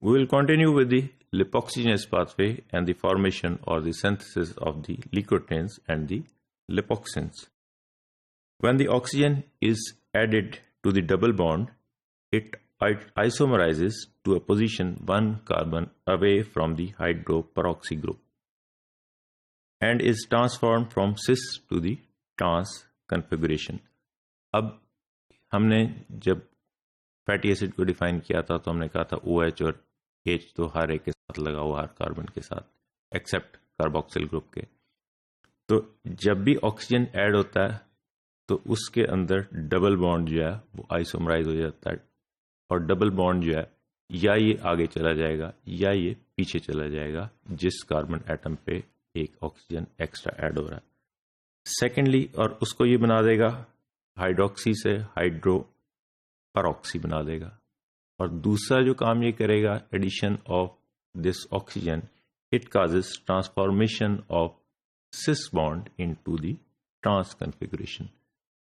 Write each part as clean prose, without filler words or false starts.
We will continue with the lipoxygenase pathway and the formation or the synthesis of the leukotrienes and the lipoxins. When the oxygen is added to the double bond, it isomerizes to a position 1 carbon away from the hydroperoxy group and is transformed from cis to the trans configuration. अब हमने जब fatty acid को define किया था तो हमने कहा था OH और H तो हर एक के साथ लगा हुआ, हर कार्बन के साथ एक्सेप्ट कार्बोक्सिल ग्रुप के। तो जब भी ऑक्सीजन ऐड होता है तो उसके अंदर डबल बॉन्ड जो है वो आइसोमराइज हो जाता है, और डबल बॉन्ड जो है या ये आगे चला जाएगा या ये पीछे चला जाएगा जिस कार्बन एटम पे एक ऑक्सीजन एक्स्ट्रा ऐड हो रहा है। सेकेंडली, और उसको ये बना देगा हाइड्रोक्सी से हाइड्रो परऑक्सी बना देगा। और दूसरा जो काम ये करेगा, addition of this oxygen, it causes transformation of cis bond into the trans configuration.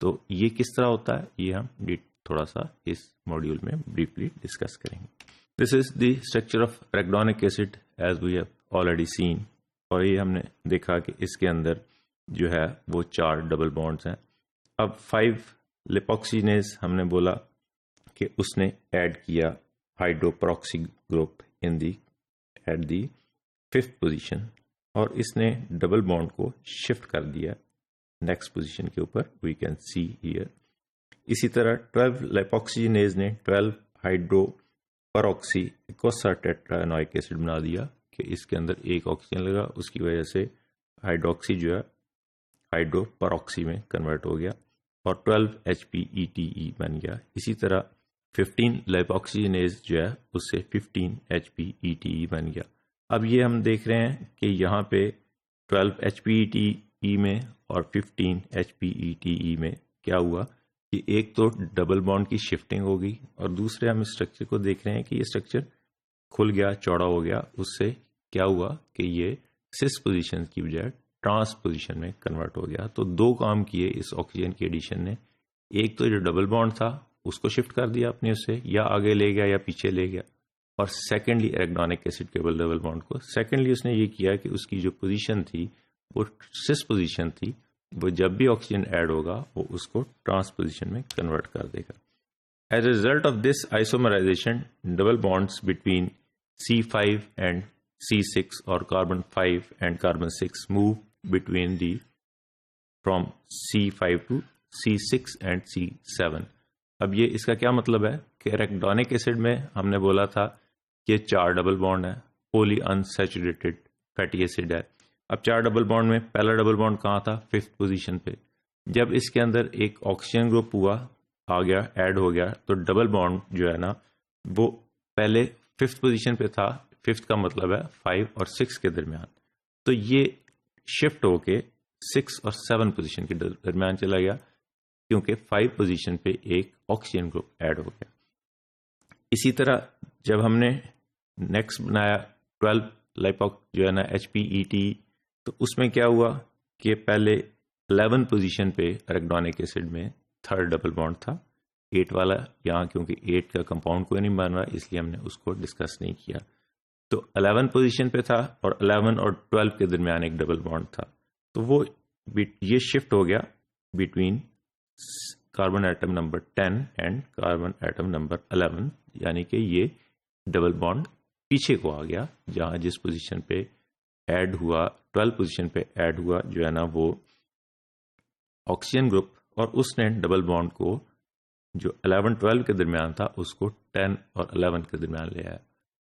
तो ये किस तरह होता है ये हम थोड़ा सा इस मॉड्यूल में ब्रीफली डिस्कस करेंगे। This is the structure of arachidonic acid as we have already seen. और ये हमने देखा कि इसके अंदर जो है वो 4 डबल बॉन्ड्स हैं। अब 5 लिपोक्सिनेज हमने बोला कि उसने ऐड किया hydroperoxy group in the at the 5th position, और इसने डबल बॉन्ड को शिफ्ट कर दिया नेक्स्ट पोजीशन के ऊपर, वी कैन सी हियर। इसी तरह 12 लिपोक्सिनेज ने 12 हाइड्रोपेरोक्सी इकोसा टेट्रानोइक एसिड बना दिया कि इसके अंदर एक ऑक्सीजन लगा, उसकी वजह से हाइड्रोक्सी जो है हाइड्रोपेरोक्सी में कन्वर्ट हो गया और 12 HPETE बन गया। इसी तरह 15 लिपोक्सिनेज जो है उससे 15 HPETE बन गया। अब ये हम देख रहे हैं कि यहाँ पे 12 HPETE में और 15 HPETE में क्या हुआ कि एक तो डबल बॉन्ड की शिफ्टिंग हो गई, और दूसरे हम स्ट्रक्चर को देख रहे हैं कि ये स्ट्रक्चर खुल गया, चौड़ा हो गया। उससे क्या हुआ कि ये सिस पोजीशन की बजाय ट्रांस पोजीशन में कन्वर्ट हो गया। तो 2 काम किए इस ऑक्सीजन के एडिशन ने। एक तो जो डबल बॉन्ड था उसको शिफ्ट कर दिया अपने उससे, या आगे ले गया या पीछे ले गया, और सेकेंडली एरेक्डोनिक एसिड के डबल बॉन्ड को सेकेंडली उसने ये किया कि उसकी जो पोजीशन थी वो सिस पोजीशन थी, वो जब भी ऑक्सीजन ऐड होगा वो उसको ट्रांस पोजीशन में कन्वर्ट कर देगा। As a result of this isomerisation, double bonds between C5 and C6 और carbon 5 and carbon 6 move between the from C5 to C6 and C7। अब ये इसका क्या मतलब है कि एरेक्डोनिक एसिड में हमने बोला था कि 4 डबल बॉन्ड है, पोली अनसैचुरेटेड फैटी एसिड है। अब 4 डबल बॉन्ड में पहला डबल बॉन्ड कहाँ था? 5th पोजीशन पे। जब इसके अंदर एक ऑक्सीजन ग्रुप हुआ, आ गया, ऐड हो गया, तो डबल बॉन्ड जो है ना वो पहले 5th पोजीशन पे था। 5th का मतलब है 5 और 6 के दरमियान। तो ये शिफ्ट होके 6 और 7 पोजीशन के दरमियान चला गया, क्योंकि 5 पोजीशन पे एक ऑक्सीजन ग्रुप ऐड हो गया। इसी तरह जब हमने नेक्स्ट बनाया 12 लाइपोक जो है ना HPET, तो उसमें क्या हुआ कि पहले 11 पोजीशन पे एरेक्डोनिक एसिड में 3rd डबल बॉन्ड था, 8 वाला। यहाँ क्योंकि 8 का कंपाउंड कोई नहीं बन रहा इसलिए हमने उसको डिस्कस नहीं किया। तो 11 पोजीशन पे था और 11 और 12 के दरमियान एक डबल बॉन्ड था। तो वो ये शिफ्ट हो गया between carbon atom number 10 and carbon atom number 11, यानी कि ये डबल बॉन्ड पीछे को आ गया, जहां जिस पोजीशन पे ऐड हुआ 12 पोजीशन पे ऐड हुआ जो है ना वो ऑक्सीजन ग्रुप, और उसने डबल बॉन्ड को जो 11-12 के दरमियान था उसको 10 और 11 के दरमियान ले आया।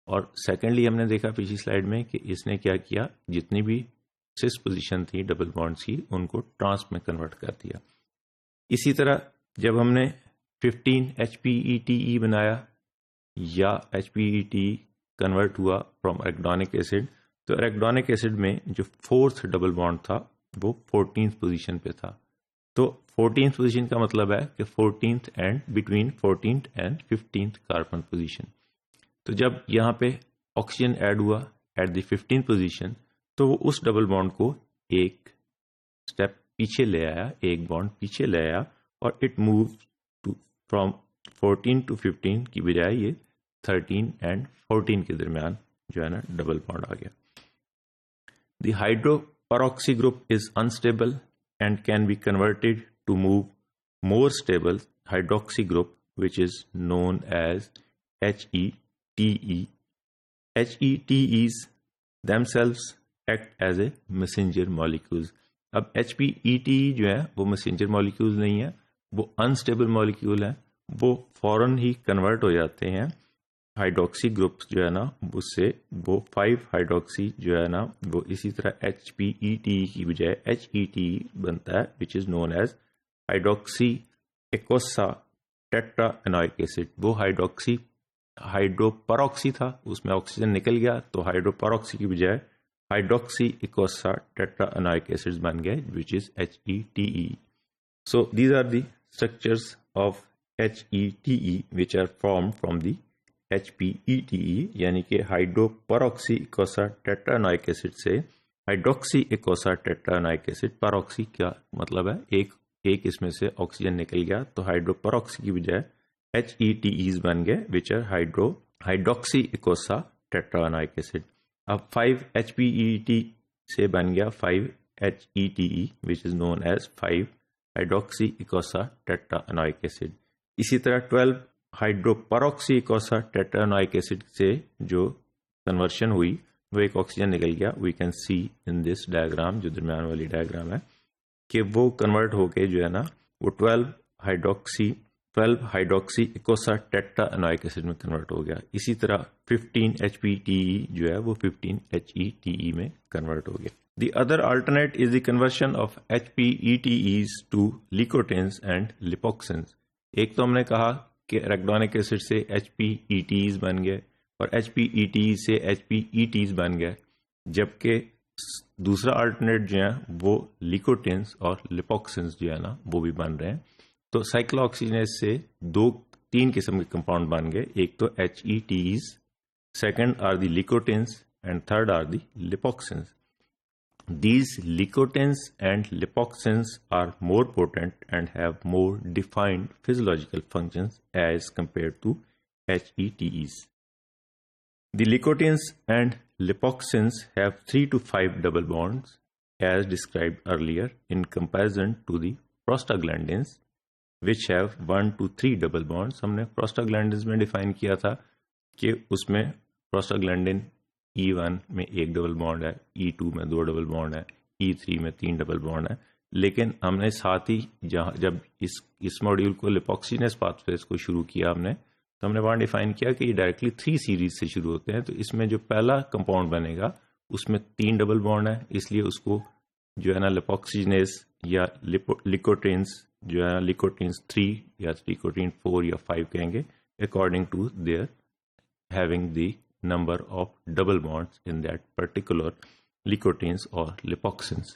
और सेकेंडली हमने देखा पिछली स्लाइड में कि इसने क्या किया, जितनी भी सिस पोजीशन थी डबल बॉन्ड्स की उनको ट्रांस में कन्वर्ट कर दिया। इसी तरह जब हमने 15 HPETE बनाया या HPET कन्वर्ट हुआ फ्रॉम एरेक्डोनिक एसिड, तो एरेक्डोनिक एसिड में जो 4th डबल बॉन्ड था वो 14th पोजीशन पे था। तो 14th पोजीशन का मतलब है कि 14th and between 14th and 15th carbon position. तो जब यहाँ पे ऑक्सीजन ऐड हुआ एट द 15th पोजीशन, तो वो उस डबल बॉन्ड को एक स्टेप पीछे ले आया, एक बॉन्ड पीछे ले आया, और it move to from 14 to 15 की बजाय ये 13 एंड 14 के दरमियान जो है ना डबल बॉन्ड आ गया। The hydroperoxy group is unstable and can be converted to move more stable hydroxy group which is known as HETE. HETEs themselves act as a messenger molecules. अब HPETE जो है वो मैसेंजर मॉलिक्यूल नहीं है, वो unstable molecule है, वो फौरन ही कन्वर्ट हो जाते हैं हाइड्रोक्सी ग्रुप्स जो है ना उससे, वो 5 हाइड्रोक्सी जो है ना वो इसी तरह HPETE की बजाय HETE बनता है which is known as hydroxy eicosa tetra एनोइक acid. वो हाइड्रोपरऑक्सी था, उसमें ऑक्सीजन निकल गया तो हाइड्रोपरऑक्सी की बजाय हाइड्रोक्सी इकोसा टेट्रा एनोइक एसिड्स बन गए which is HETE. So these are the structures of HETE which are form from the HPETE, यानी कि हाइड्रोपरऑक्सी इकोसा टेट्रा एनोइक एसिड से हाइड्रोक्सी इकोसा टेट्रा एनोइक एसिड। परऑक्सी क्या मतलब है, एक इसमें से ऑक्सीजन निकल गया तो हाइड्रोपरऑक्सी की बजाय HETEs बन गए which are hydroxy इकोसा tetra एनोइक acid. अब 5 HPET से बन गया 5 HETE which is known as 5 hydroxy इकोसा tetra एनोइक acid. इसी तरह 12 हाइड्रोपरऑक्सी इकोसा टेट्रा एनोइक एसिड से जो कन्वर्शन हुई वो एक ऑक्सीजन निकल गया। We can see in this diagram, जो दरमियान वाली डायग्राम है, कि वो कन्वर्ट होके जो है ना वो 12 हाइड्रोक्सी इकोसा टेट्रा एनोइक एसिड में कन्वर्ट हो गया। इसी तरह 15 HPTE जो है वो 15 HETE में कन्वर्ट हो गया। The other alternate is the conversion of HPETEs to leukotrienes and lipoxins. एक तो हमने कहा कि एराकिडोनिक एसिड से HPETs बन गए और HPETs से HPETs बन गए, जबकि दूसरा अल्टरनेट जो है वो लिकोटेन्स और लिपोक्सिन्स जो है ना वो भी बन रहे हैं। तो साइक्लोऑक्सीजनेज से 3 किस्म के कंपाउंड बन गए, एक तो HETs, second are the leukotrienes and third are the lipoxins. These licotins and lipoxins are more potent and have more defined physiological functions as compared to HETs. The licotins and lipoxins have 3 to 5 double bonds as described earlier in comparison to the prostaglandins which have 1 to 3 double bonds. हमने prostaglandins में define किया था कि उसमें prostaglandin E1 में 1 double bond है, E2 में 2 double bond है, E3 में 3 डबल बॉन्ड है। लेकिन हमने साथ ही जब इस मॉड्यूल को लिपोक्सिनेस पाथवेज को शुरू किया हमने, तो हमने वहाँ डिफाइन किया कि ये डायरेक्टली 3 सीरीज से शुरू होते हैं। तो इसमें जो पहला कंपाउंड बनेगा उसमें 3 डबल बॉन्ड है, इसलिए उसको जो है ना लिपोक्सिनेस या लिकोटेन्स जो है लिकोटेन्स 3 या लिकोटेन 4 या 5 कहेंगे according to their having the number of double bonds in that particular licoteins or lipoxins.